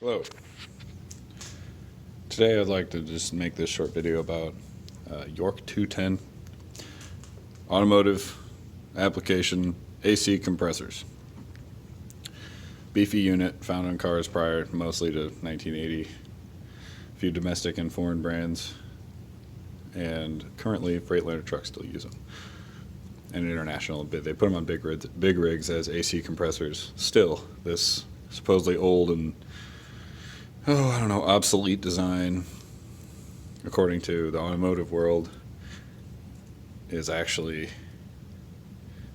Hello. Today I'd like to just make this short video about York 210 automotive application AC compressors. Beefy unit found on cars prior mostly to 1980. A few domestic and foreign brands, and currently Freightliner trucks still use them. And international, they put them on big rigs as AC compressors. Still, this supposedly old and obsolete design, according to the automotive world, is actually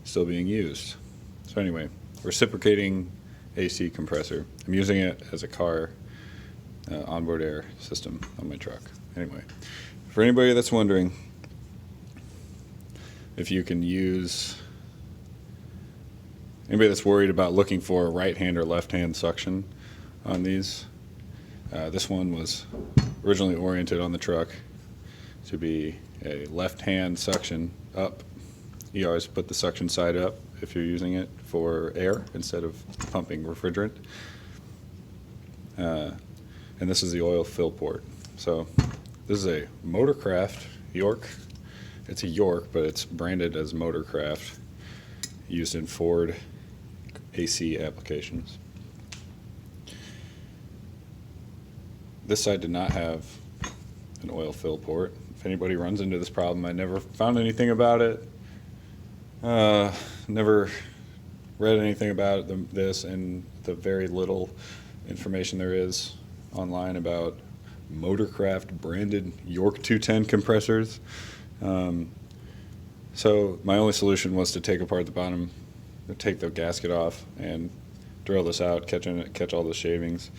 still being used. So anyway, reciprocating AC compressor. I'm using it as a car onboard air system on my truck. Anyway, for anybody that's wondering if you can use, anybody that's worried about looking for right hand or left hand suction on these, this one was originally oriented on the truck to be a left-hand suction up. You always put the suction side up if you're using it for air instead of pumping refrigerant. And this is the oil fill port. So this is a Motorcraft York. It's a York, but it's branded as Motorcraft, used in Ford AC applications. This side did not have an oil fill port. If anybody runs into this problem, I never found anything about it. Never read anything about this, and the very little information there is online about Motorcraft branded York 210 compressors. So my only solution was to take apart the bottom, take the gasket off, and drill this out, catch all the shavings,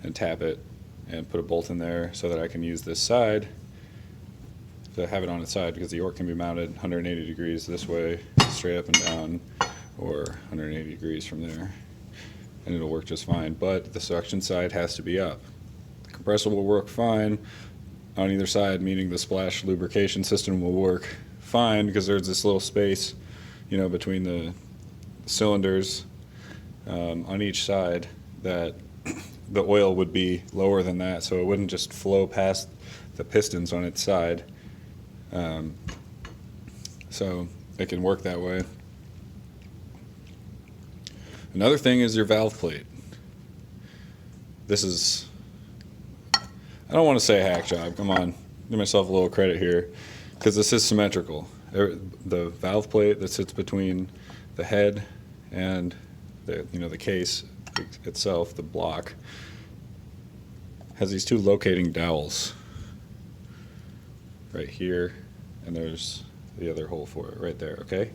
and tap it, and put a bolt in there so that I can use this side to have it on its side, because the York can be mounted 180 degrees this way, straight up and down, or 180 degrees from there, and it'll work just fine. But the suction side has to be up. The compressor will work fine on either side, meaning the splash lubrication system will work fine because there's this little space, between the cylinders on each side, that the oil would be lower than that, so it wouldn't just flow past the pistons on its side. So it can work that way. Another thing is your valve plate. This is, I don't want to say a hack job, come on, give myself a little credit here, because this is symmetrical. The valve plate that sits between the head and the case itself, the block, has these two locating dowels right here, and there's the other hole for it right there. Okay,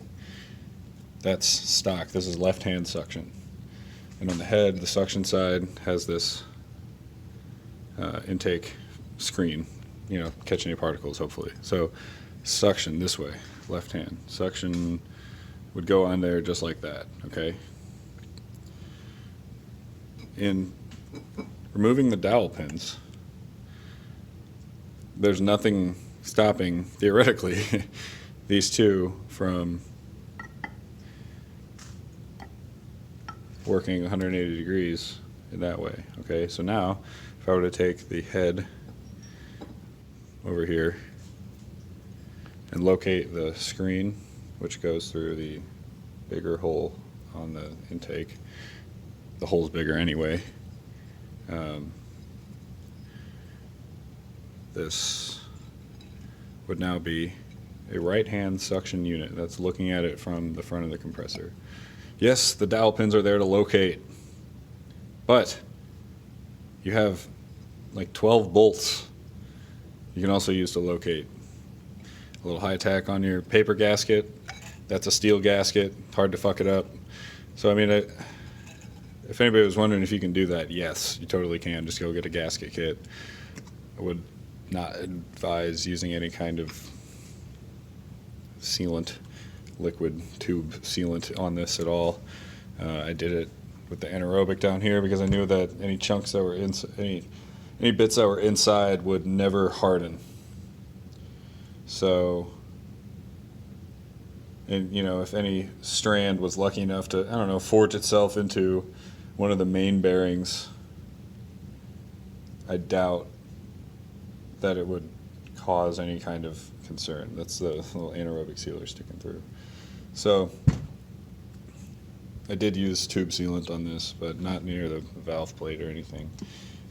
that's stock. This is left-hand suction, and on the head, the suction side has this intake screen, catch any particles hopefully. So suction this way, left hand suction would go on there just like that. Okay, in removing the dowel pins, there's nothing stopping, theoretically, these two from working 180 degrees in that way. Okay, so now if I were to take the head over here and locate the screen, which goes through the bigger hole on the intake, the hole's bigger anyway. This would now be a right-hand suction unit that's looking at it from the front of the compressor. Yes, the dowel pins are there to locate, but you have like 12 bolts you can also use to locate. A little high tack on your paper gasket, that's a steel gasket, hard to fuck it up. So I mean, if anybody was wondering if you can do that, yes, you totally can. Just go get a gasket kit. I would not advise using any kind of sealant, liquid tube sealant on this at all. I did it with the anaerobic down here because I knew that any chunks that were any bits that were inside would never harden. So, and if any strand was lucky enough to, forge itself into one of the main bearings I doubt that it would cause any kind of concern. That's the little anaerobic sealer sticking through. So I did use tube sealant on this, but not near the valve plate or anything.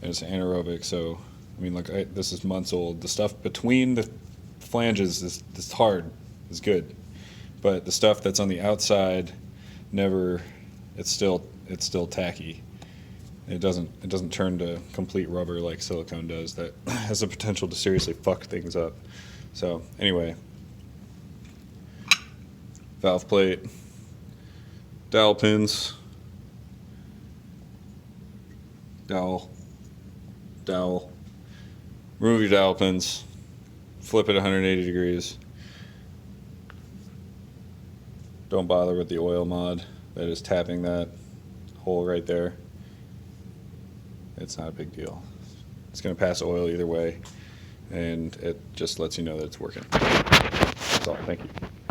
And it's anaerobic, so I mean, like, this is months old. The stuff between the flanges is hard, is good, but the stuff that's on the outside never. It's still tacky. It doesn't turn to complete rubber like silicone does. That has the potential to seriously fuck things up. So anyway, valve plate, dowel pins, dowel. Remove your dowel pins, flip it 180 degrees. Don't bother with the oil mod that is tapping that hole right there. It's not a big deal. It's going to pass oil either way, and it just lets you know that it's working. That's all. Thank you.